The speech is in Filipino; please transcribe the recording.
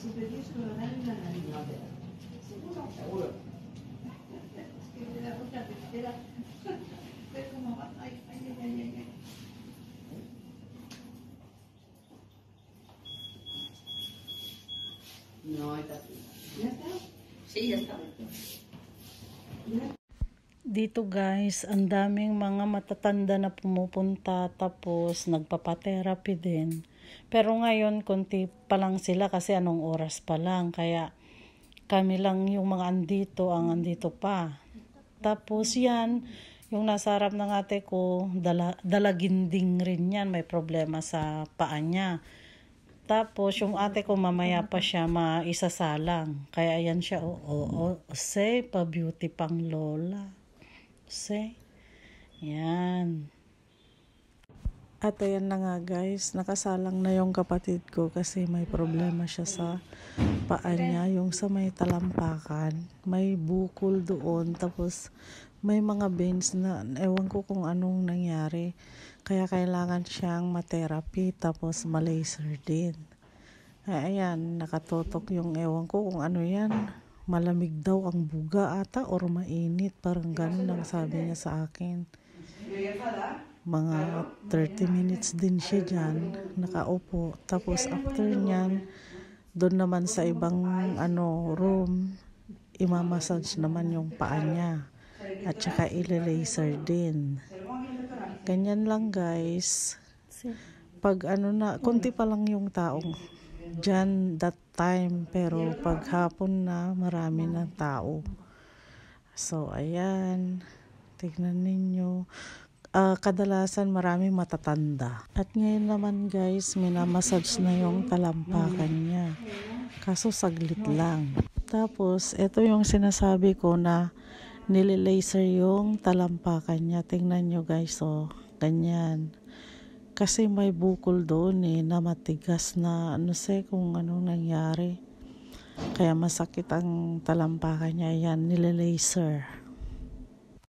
superior se lo dan en la nariz. ¿Seguro? Seguro. Es que le da mucha tercera. Ve cómo va. Ay, ay, ay, ay, ay. No, está así. ¿Ya está? Sí, ya está. Dito guys, ang daming mga matatanda na pumupunta tapos nagpapa-therapy din. Pero ngayon, konti pa lang sila kasi anong oras pa lang. Kaya kami lang yung mga andito pa. Tapos yan, yung nasa harap ng ate ko, dalaginding rin yan. May problema sa paa niya. Tapos yung ate ko mamaya pa siya maisasalang. Kaya yan siya, say, pa-beauty pang lola. Say, yan. At ayan na nga guys, nakasalang na yung kapatid ko kasi may problema siya sa paa niya, yung sa may talampakan. May bukol doon, tapos may mga veins na ewan ko kung anong nangyari. Kaya kailangan siyang ma-therapy tapos ma-laser din. Ayan, nakatotok yung ewan ko kung ano yan. Malamig daw ang buga ata or mainit. Parang ganun ang sabi niya sa akin. Mga 30 minutes din siya dyan, nakaupo. Tapos after nyan, doon naman sa ibang room, imamassage naman yung paa niya. At saka ile-laser din. Ganyan lang guys. Pag konti pa lang yung taong dyan that time, pero pag hapon na marami ng tao. So ayan, tignan ninyo, kadalasan marami matatanda. At ngayon naman guys, minamassage na yung talampakan niya, kaso saglit lang. Tapos ito yung sinasabi ko na nililaser yung talampakan niya. Tingnan nyo guys, ganyan. Kasi may bukol doon na matigas na kung anong nangyari. Kaya masakit ang talampakan niya. Yan, nilalaser.